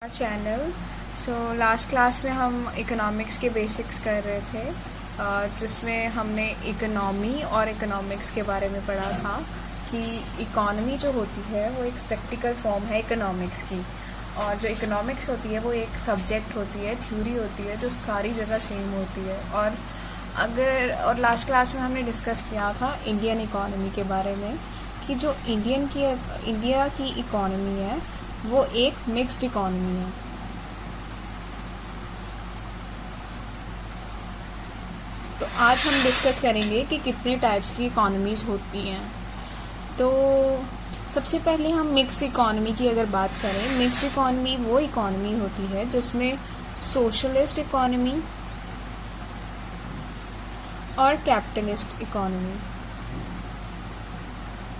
Channel. Last class में हम economics के बेसिक्स कर रहे थे, जिसमें हमने इकोनॉमी और इकोनॉमिक्स के बारे में पढ़ा था कि इकोनॉमी जो होती है वो एक प्रैक्टिकल फॉर्म है इकोनॉमिक्स की, और जो इकोनॉमिक्स होती है वो एक सब्जेक्ट होती है, थ्योरी होती है जो सारी जगह सेम होती है। और लास्ट क्लास में हमने डिस्कस किया था इंडियन इकोनॉमी के बारे में कि जो इंडिया की इकोनॉमी है वो एक मिक्स्ड इकोनॉमी है। तो आज हम डिस्कस करेंगे कि कितने टाइप्स की इकोनॉमीज होती हैं। तो सबसे पहले हम मिक्स इकोनॉमी की अगर बात करें, मिक्स इकोनॉमी वो इकोनॉमी होती है जिसमें सोशलिस्ट इकोनॉमी और कैपिटलिस्ट इकोनॉमी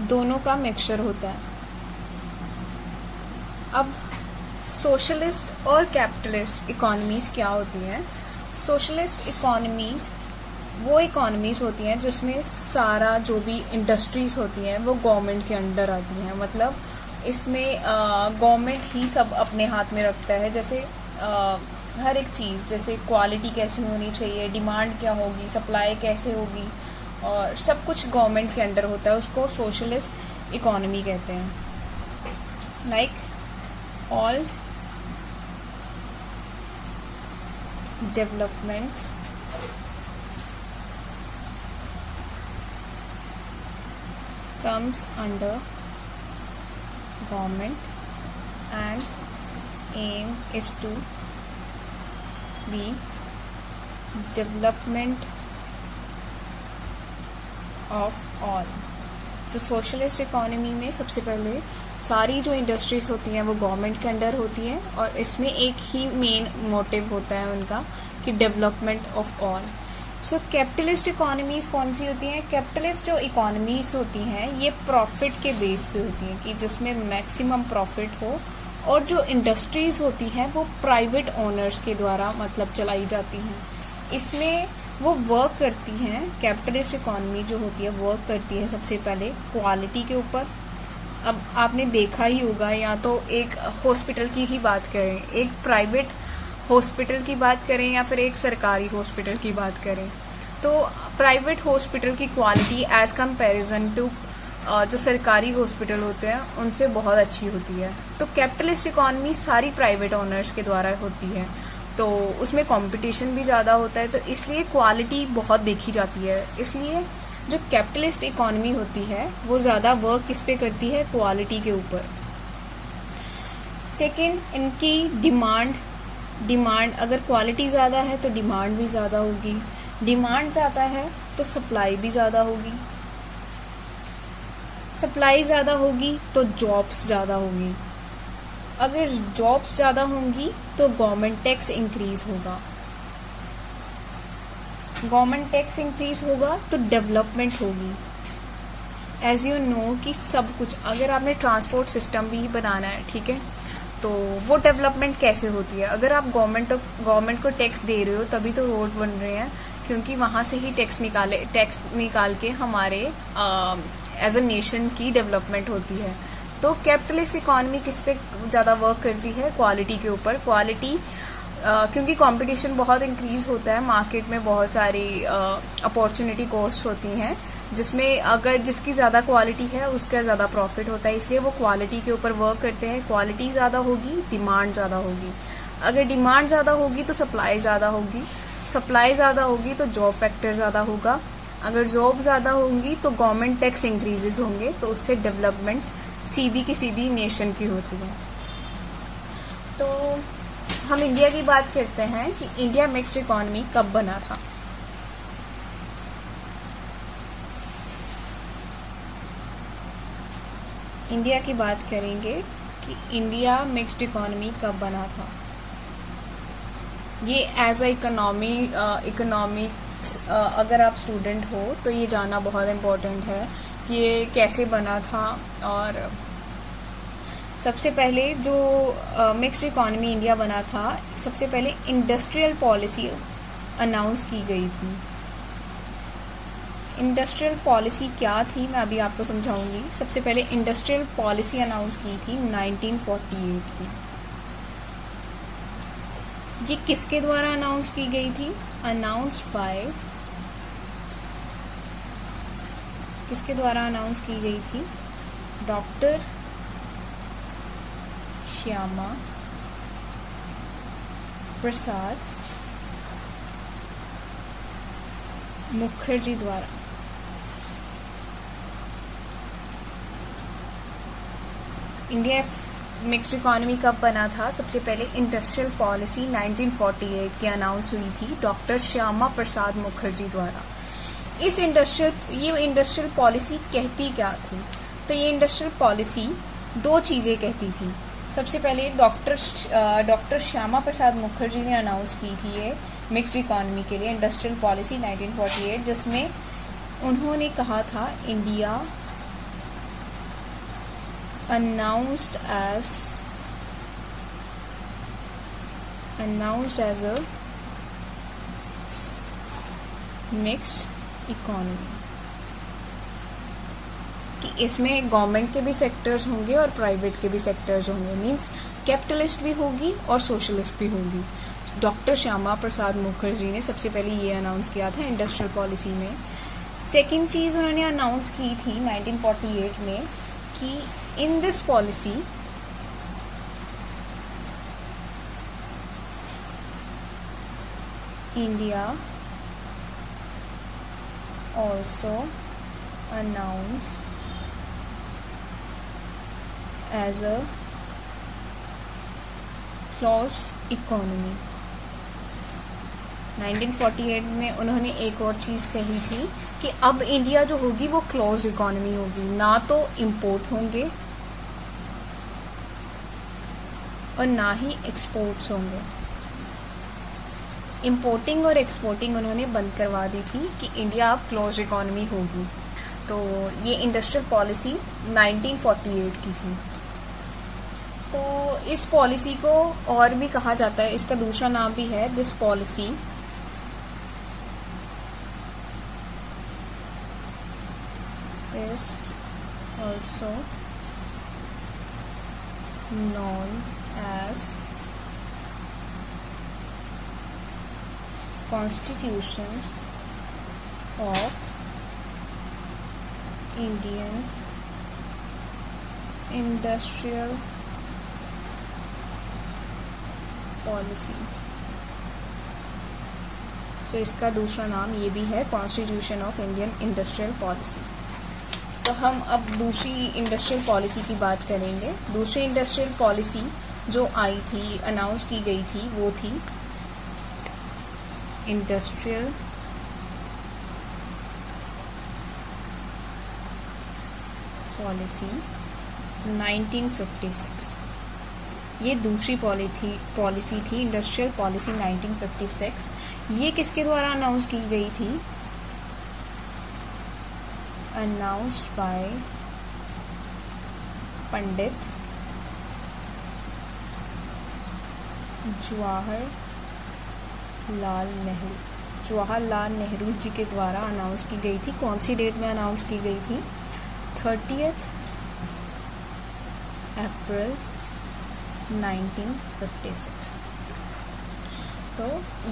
दोनों का मिक्सचर होता है। अब सोशलिस्ट और कैपिटलिस्ट इकोनॉमीज क्या होती हैं? सोशलिस्ट इकोनॉमीज वो इकोनॉमीज होती हैं जिसमें सारा जो भी इंडस्ट्रीज होती हैं वो गवर्नमेंट के अंडर आती हैं। मतलब इसमें गवर्नमेंट ही सब अपने हाथ में रखता है। जैसे हर एक चीज़, जैसे क्वालिटी कैसी होनी चाहिए, डिमांड क्या होगी, सप्लाई कैसे होगी, और सब कुछ गवर्नमेंट के अंडर होता है। उसको सोशलिस्ट इकोनॉमी कहते हैं। Like all development comes under government and aim is to be development of all। Socialist economy में सबसे पहले सारी जो इंडस्ट्रीज होती हैं वो गवर्नमेंट के अंडर होती हैं, और इसमें एक ही मेन मोटिव होता है उनका कि development of all. Capitalist economies कौन सी होती हैं? कैपिटलिस्ट जो इकोनॉमीज होती हैं ये प्रॉफिट के बेस पे होती हैं, कि जिसमें मैक्सिमम प्रॉफिट हो, और जो इंडस्ट्रीज होती हैं वो प्राइवेट ओनर्स के द्वारा मतलब चलाई जाती हैं। इसमें वो वर्क करती हैं, कैपिटलिस्ट इकोनॉमी जो होती है वर्क करती है सबसे पहले क्वालिटी के ऊपर। अब आपने देखा ही होगा, या तो एक हॉस्पिटल की ही बात करें, एक प्राइवेट हॉस्पिटल की बात करें या फिर एक सरकारी हॉस्पिटल की बात करें, तो प्राइवेट हॉस्पिटल की क्वालिटी एज कंपैरिजन टू जो सरकारी हॉस्पिटल होते हैं उनसे बहुत अच्छी होती है। तो कैपिटलिस्ट इकोनॉमी सारी प्राइवेट ओनर्स के द्वारा होती है, तो उसमें कंपटीशन भी ज़्यादा होता है, तो इसलिए क्वालिटी बहुत देखी जाती है। इसलिए जो कैपिटलिस्ट इकोनॉमी होती है वो ज़्यादा वर्क किस पे करती है? क्वालिटी के ऊपर। सेकंड, इनकी डिमांड अगर क्वालिटी ज़्यादा है तो डिमांड भी ज़्यादा होगी, डिमांड ज़्यादा है तो सप्लाई भी ज़्यादा होगी, सप्लाई ज़्यादा होगी तो जॉब्स ज़्यादा होगी, अगर जॉब्स ज़्यादा होंगी तो गवर्नमेंट टैक्स इंक्रीज होगा, गवर्नमेंट टैक्स इंक्रीज होगा तो डेवलपमेंट होगी। एज यू नो कि सब कुछ, अगर आपने ट्रांसपोर्ट सिस्टम भी बनाना है, ठीक है, तो वो डेवलपमेंट कैसे होती है? अगर आप गवर्नमेंट को टैक्स दे रहे हो तभी तो रोड बन रहे हैं, क्योंकि वहाँ से ही टैक्स निकाल के हमारे एज अ नेशन की डेवलपमेंट होती है। तो कैपिटलिस्ट इकोनॉमी किस पे ज़्यादा वर्क करती है? क्वालिटी के ऊपर। क्वालिटी क्योंकि कंपटीशन बहुत इंक्रीज होता है, मार्केट में बहुत सारी अपॉर्चुनिटी कॉस्ट होती हैं, जिसमें अगर जिसकी ज़्यादा क्वालिटी है उसका ज़्यादा प्रॉफिट होता है, इसलिए वो क्वालिटी के ऊपर वर्क करते हैं। क्वालिटी ज़्यादा होगी, डिमांड ज़्यादा होगी, अगर डिमांड ज़्यादा होगी तो सप्लाई ज़्यादा होगी, सप्लाई ज़्यादा होगी तो जॉब फैक्टर ज़्यादा होगा, अगर जॉब ज़्यादा होंगी तो गवर्नमेंट टैक्स इंक्रीजेज होंगे, तो उससे डेवलपमेंट सीधी की सीधी नेशन की होती है। तो हम इंडिया की बात करते हैं कि इंडिया मिक्स्ड इकोनॉमी कब बना था। इंडिया की बात करेंगे कि इंडिया मिक्स्ड इकोनॉमी कब बना था। ये एज अ इकोनॉमिक्स अगर आप स्टूडेंट हो तो ये जानना बहुत इम्पोर्टेंट है कि ये कैसे बना था। और सबसे पहले जो मिक्स्ड इकोनॉमी इंडिया बना था, सबसे पहले इंडस्ट्रियल पॉलिसी अनाउंस की गई थी। इंडस्ट्रियल पॉलिसी क्या थी मैं अभी आपको समझाऊंगी। सबसे पहले इंडस्ट्रियल पॉलिसी अनाउंस की थी 1948 की। ये किसके द्वारा अनाउंस की गई थी? अनाउंस्ड बाय, किसके द्वारा अनाउंस की गई थी? डॉक्टर श्यामा प्रसाद मुखर्जी द्वारा। इंडिया मिक्स्ड इकोनॉमी कब बना था? सबसे पहले इंडस्ट्रियल पॉलिसी 1948 की अनाउंस हुई थी डॉक्टर श्यामा प्रसाद मुखर्जी द्वारा। ये इंडस्ट्रियल पॉलिसी कहती क्या थी? तो ये इंडस्ट्रियल पॉलिसी दो चीजें कहती थी। सबसे पहले डॉक्टर श्यामा प्रसाद मुखर्जी ने अनाउंस की थी ये मिक्स्ड इकोनॉमी के लिए इंडस्ट्रियल पॉलिसी 1948, जिसमें उन्होंने कहा था India announced as a mixed economy, कि इसमें गवर्नमेंट के भी सेक्टर्स होंगे और प्राइवेट के भी सेक्टर्स होंगे, मींस कैपिटलिस्ट भी होगी और सोशलिस्ट भी होगी। डॉक्टर श्यामा प्रसाद मुखर्जी ने सबसे पहले ये अनाउंस किया था इंडस्ट्रियल पॉलिसी में। सेकंड चीज उन्होंने अनाउंस की थी 1948 में कि in this policy India also announced as a closed economy। 1948 में उन्होंने एक और चीज़ कही थी कि अब इंडिया जो होगी वो क्लोज्ड इकोनॉमी होगी, ना तो इंपोर्ट होंगे और ना ही एक्सपोर्ट्स होंगे। इंपोर्टिंग और एक्सपोर्टिंग उन्होंने बंद करवा दी थी कि इंडिया अब क्लोज इकोनॉमी होगी। तो ये इंडस्ट्रियल पॉलिसी 1948 की थी। तो इस पॉलिसी को और भी कहा जाता है, इसका दूसरा नाम भी है, this policy is also known as Constitution of Indian Industrial Policy। सो इसका दूसरा नाम ये भी है constitution of Indian industrial policy. तो हम अब दूसरी इंडस्ट्रियल पॉलिसी की बात करेंगे। दूसरी इंडस्ट्रियल पॉलिसी जो आई थी, अनाउंस की गई थी, वो थी इंडस्ट्रियल पॉलिसी 1956। ये दूसरी पॉलिसी थी इंडस्ट्रियल पॉलिसी 1956। ये किसके द्वारा अनाउंस की गई थी? announced by पंडित जवाहरलाल नेहरू जी के द्वारा अनाउंस की गई थी। कौन सी डेट में अनाउंस की गई थी? 30 अप्रैल 1956। तो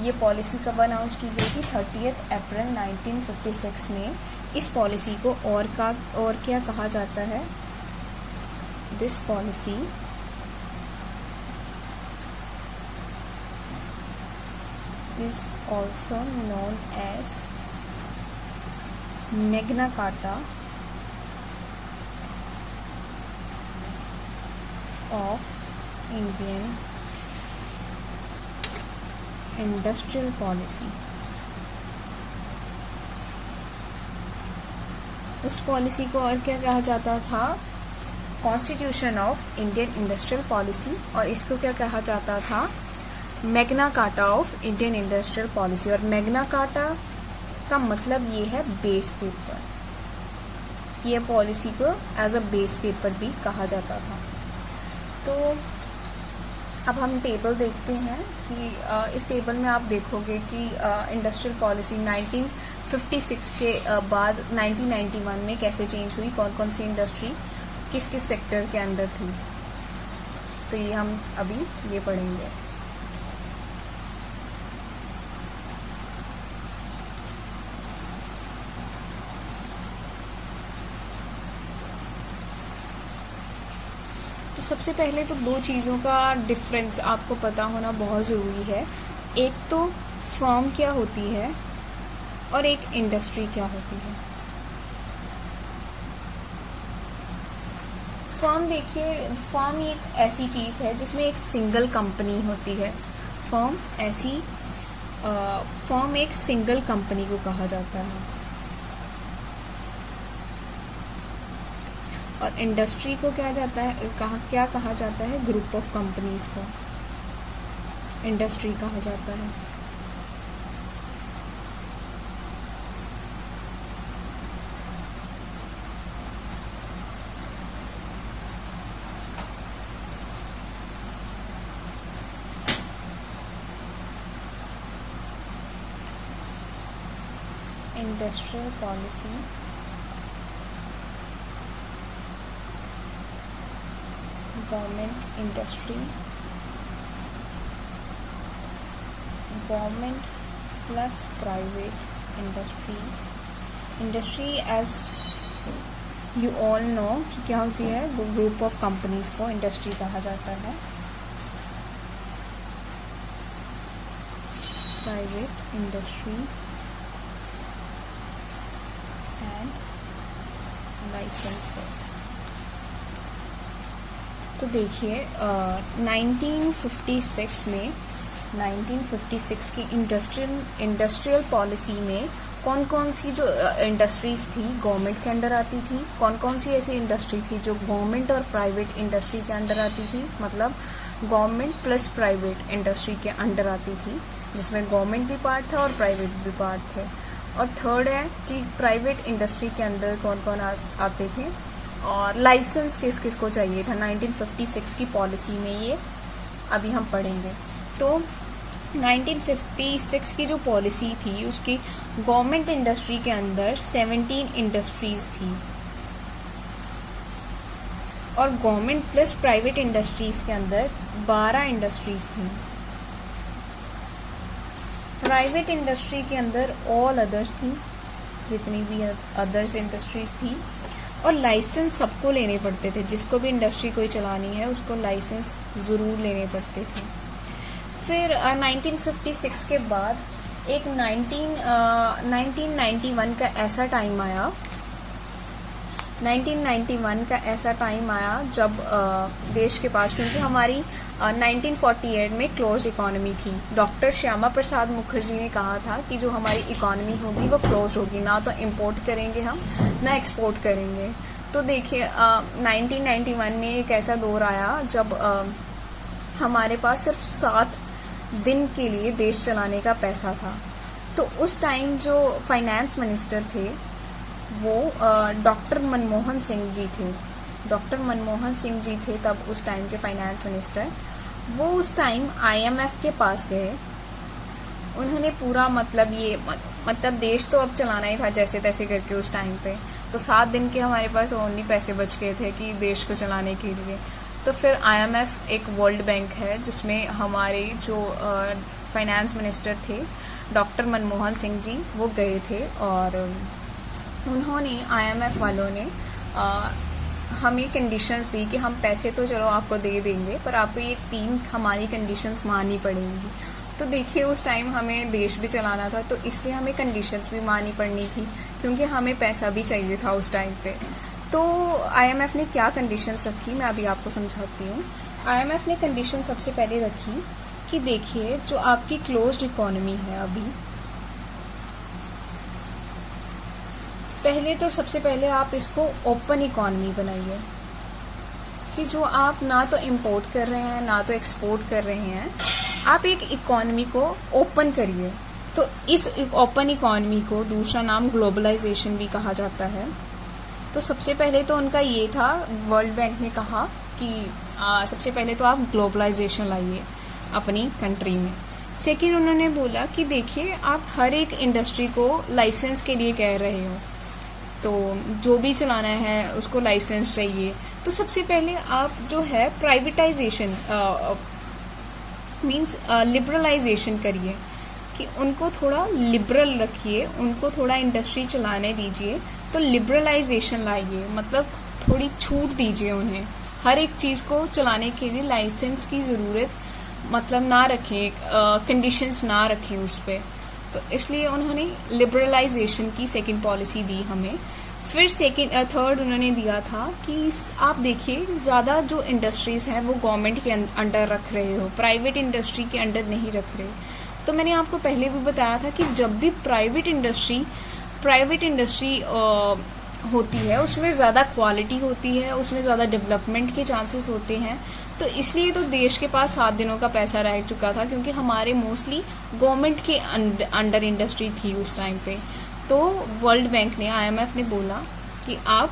ये पॉलिसी कब अनाउंस की गई थी? 30 अप्रैल 1956 में। इस पॉलिसी को और क्या कहा जाता है? This policy is also known as Magna Carta of Indian industrial policy. उस पॉलिसी को और क्या कहा जाता था? Constitution of Indian industrial policy. और इसको क्या कहा जाता था? Magna Carta of Indian industrial policy. और मैग्ना कार्टा का मतलब ये है बेस पेपर। ये पॉलिसी को एज अ बेस पेपर भी कहा जाता था। तो अब हम टेबल देखते हैं कि इस टेबल में आप देखोगे कि इंडस्ट्रियल पॉलिसी 1956 के बाद 1991 में कैसे चेंज हुई, कौन कौन सी इंडस्ट्री किस किस सेक्टर के अंदर थी। तो ये हम अभी ये पढ़ेंगे। तो सबसे पहले तो दो चीज़ों का डिफरेंस आपको पता होना बहुत ज़रूरी है। एक तो फर्म क्या होती है और एक इंडस्ट्री क्या होती है। फर्म देखिए, फर्म एक ऐसी चीज़ है जिसमें एक सिंगल कंपनी होती है। फर्म ऐसी फर्म एक सिंगल कंपनी को कहा जाता है। और इंडस्ट्री को क्या जाता है, क्या कहा जाता है, ग्रुप ऑफ कंपनीज को इंडस्ट्री कहा जाता है। Industrial policy, government industry, government plus private industries. Industry as you all know कि क्या होती है, ग्रुप ऑफ कंपनीज को इंडस्ट्री कहा जाता है। Private industry and licences. तो देखिए 1956 की इंडस्ट्रियल पॉलिसी में कौन कौन सी जो इंडस्ट्रीज थी गवर्नमेंट के अंडर आती थी, कौन कौन सी ऐसी इंडस्ट्री थी जो गवर्नमेंट और प्राइवेट इंडस्ट्री के अंडर आती थी, मतलब गवर्नमेंट प्लस प्राइवेट इंडस्ट्री के अंडर आती थी, जिसमें गवर्नमेंट भी पार्ट था और प्राइवेट भी पार्ट थे। और थर्ड है कि प्राइवेट इंडस्ट्री के अंदर कौन कौन आते थे और लाइसेंस किस किस को चाहिए था। 1956 की पॉलिसी में ये अभी हम पढ़ेंगे। तो 1956 की जो पॉलिसी थी उसकी गवर्नमेंट इंडस्ट्री के अंदर 17 इंडस्ट्रीज थी और गवर्नमेंट प्लस प्राइवेट इंडस्ट्रीज के अंदर 12 इंडस्ट्रीज थी। प्राइवेट इंडस्ट्री के अंदर ऑल अदर्स थी, जितनी भी अदर्स इंडस्ट्रीज थी, और लाइसेंस सबको लेने पड़ते थे। जिसको भी इंडस्ट्री कोई चलानी है उसको लाइसेंस ज़रूर लेने पड़ते थे। फिर 1956 के बाद एक 1991 का ऐसा टाइम आया, 1991 का ऐसा टाइम आया जब देश के पास, क्योंकि हमारी 1948 में क्लोज्ड इकोनॉमी थी। डॉक्टर श्यामा प्रसाद मुखर्जी ने कहा था कि जो हमारी इकोनॉमी होगी वो क्लोज होगी, ना तो इंपोर्ट करेंगे हम ना एक्सपोर्ट करेंगे। तो देखिए 1991 में एक ऐसा दौर आया जब हमारे पास सिर्फ 7 दिन के लिए देश चलाने का पैसा था। तो उस टाइम जो फाइनेंस मिनिस्टर थे वो डॉक्टर मनमोहन सिंह जी थे। डॉक्टर मनमोहन सिंह जी थे तब उस टाइम के फाइनेंस मिनिस्टर। वो उस टाइम IMF के पास गए। उन्होंने पूरा मतलब देश तो अब चलाना ही था जैसे तैसे करके उस टाइम पे। तो 7 दिन के हमारे पास ओनली पैसे बच गए थे कि देश को चलाने के लिए। तो फिर IMF एक वर्ल्ड बैंक है जिसमें हमारे जो फाइनेंस मिनिस्टर थे डॉक्टर मनमोहन सिंह जी वो गए थे और उन्होंने IMF वालों ने हमें कंडीशंस दी कि हम पैसे तो चलो आपको दे देंगे पर आपको ये 3 हमारी कंडीशंस माननी पड़ेंगी। तो देखिए उस टाइम हमें देश भी चलाना था तो इसलिए हमें कंडीशंस भी माननी पड़नी थी क्योंकि हमें पैसा भी चाहिए था उस टाइम पे। तो IMF ने क्या कंडीशंस रखी मैं अभी आपको समझाती हूँ। IMF ने कंडीशन सबसे पहले रखी कि देखिए जो आपकी क्लोज्ड इकोनॉमी है अभी, पहले तो सबसे पहले आप इसको ओपन इकोनॉमी बनाइए कि जो आप ना तो इंपोर्ट कर रहे हैं ना तो एक्सपोर्ट कर रहे हैं, आप एक इकोनॉमी को ओपन करिए। तो इस ओपन इकोनॉमी को दूसरा नाम ग्लोबलाइजेशन भी कहा जाता है। तो सबसे पहले तो उनका ये था, वर्ल्ड बैंक ने कहा कि सबसे पहले तो आप ग्लोबलाइजेशन लाइए अपनी कंट्री में। सेकेंड उन्होंने बोला कि देखिए आप हर एक इंडस्ट्री को लाइसेंस के लिए कह रहे हो तो जो भी चलाना है उसको लाइसेंस चाहिए। तो सबसे पहले आप जो है प्राइवेटाइजेशन मींस लिबरलाइजेशन करिए कि उनको थोड़ा लिबरल रखिए, उनको थोड़ा इंडस्ट्री चलाने दीजिए। तो लिबरलाइजेशन लाइए मतलब थोड़ी छूट दीजिए उन्हें हर एक चीज़ को चलाने के लिए लाइसेंस की ज़रूरत मतलब ना रखें, कंडीशंस ना रखें उस पर। तो इसलिए उन्होंने लिबरलाइजेशन की सेकंड पॉलिसी दी हमें। फिर थर्ड उन्होंने दिया था कि आप देखिए ज़्यादा जो इंडस्ट्रीज़ हैं वो गवर्नमेंट के अंडर रख रहे हो, प्राइवेट इंडस्ट्री के अंडर नहीं रख रहे। तो मैंने आपको पहले भी बताया था कि जब भी प्राइवेट इंडस्ट्री होती है उसमें ज़्यादा क्वालिटी होती है, उसमें ज़्यादा डेवलपमेंट के चांसेस होते हैं। तो इसलिए तो देश के पास 7 दिनों का पैसा रह चुका था, क्योंकि हमारे मोस्टली गवर्नमेंट के अंडर इंडस्ट्री थी उस टाइम पे। तो वर्ल्ड बैंक ने, IMF ने बोला कि आप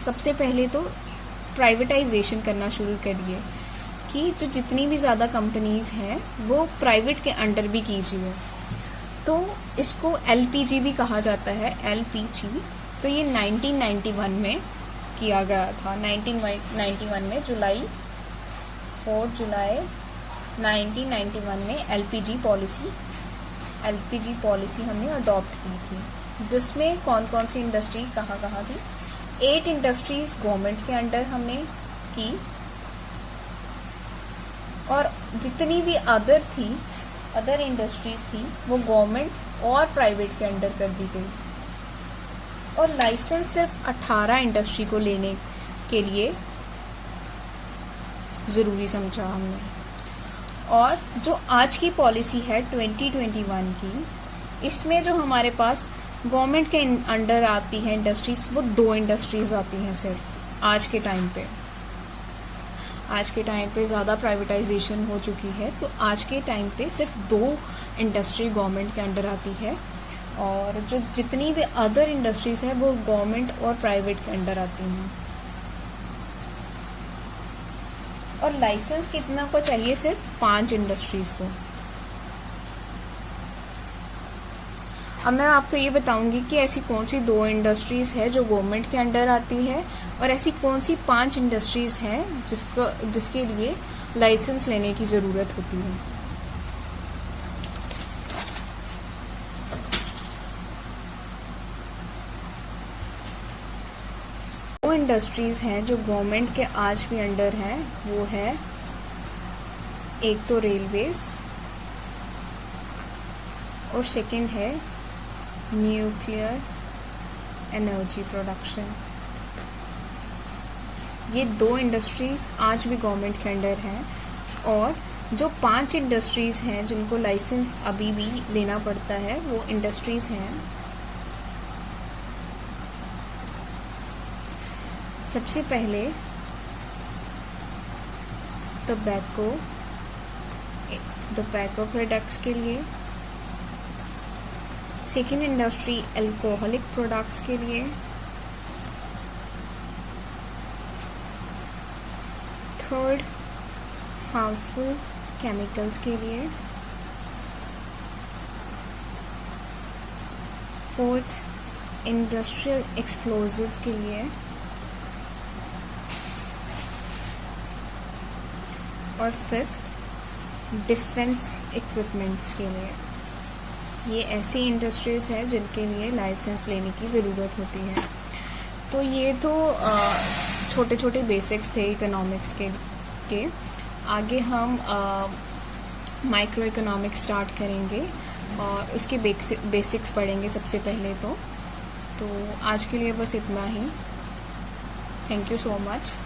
सबसे पहले तो प्राइवेटाइजेशन करना शुरू करिए, कि जो जितनी भी ज़्यादा कंपनीज हैं वो प्राइवेट के अंडर भी कीजिए। तो इसको LPG भी कहा जाता है, LPG। तो ये 1991 में किया गया था। 1991 में 4 जुलाई 1991 में LPG पॉलिसी हमने अडॉप्ट की थी, जिसमें कौन कौन सी इंडस्ट्री कहाँ कहाँ थी। 8 इंडस्ट्रीज गवर्नमेंट के अंडर हमने की, और जितनी भी अदर इंडस्ट्रीज थी वो गवर्नमेंट और प्राइवेट के अंडर कर दी गई। और लाइसेंस सिर्फ 18 इंडस्ट्री को लेने के लिए ज़रूरी समझा हमने। और जो आज की पॉलिसी है 2021 की, इसमें जो हमारे पास गवर्नमेंट के अंडर आती है इंडस्ट्रीज, वो 2 इंडस्ट्रीज आती हैं सिर्फ आज के टाइम पे। आज के टाइम पे ज़्यादा प्राइवेटाइजेशन हो चुकी है, तो आज के टाइम पे सिर्फ 2 इंडस्ट्री गवर्नमेंट के अंडर आती है, और जो जितनी भी अदर इंडस्ट्रीज है वो गवर्नमेंट और प्राइवेट के अंडर आती हैं। और लाइसेंस कितना को चाहिए? सिर्फ 5 इंडस्ट्रीज को। अब मैं आपको ये बताऊंगी कि ऐसी कौन सी 2 इंडस्ट्रीज है जो गवर्नमेंट के अंडर आती है, और ऐसी कौन सी 5 इंडस्ट्रीज हैं जिसके लिए लाइसेंस लेने की ज़रूरत होती है। वो इंडस्ट्रीज हैं जो गवर्नमेंट के आज भी अंडर हैं, वो है एक तो रेलवेज, और सेकंड है न्यूक्लियर एनर्जी प्रोडक्शन। ये 2 इंडस्ट्रीज आज भी गवर्नमेंट के अंडर हैं। और जो 5 इंडस्ट्रीज हैं जिनको लाइसेंस अभी भी लेना पड़ता है, वो इंडस्ट्रीज हैं, सबसे पहले टबैको प्रोडक्ट्स के लिए, सेकेंड इंडस्ट्री अल्कोहलिक प्रोडक्ट्स के लिए, थर्ड हार्मफुल केमिकल्स के लिए, फोर्थ इंडस्ट्रियल एक्सप्लोजिव के लिए, और फिफ्थ डिफेंस इक्विपमेंट्स के लिए। ये ऐसी इंडस्ट्रीज है जिनके लिए लाइसेंस लेने की ज़रूरत होती है। तो ये तो छोटे छोटे बेसिक्स थे इकोनॉमिक्स के। आगे हम माइक्रो इकोनॉमिक्स स्टार्ट करेंगे और उसके बेसिक्स पढ़ेंगे सबसे पहले। तो आज के लिए बस इतना ही। Thank you so much.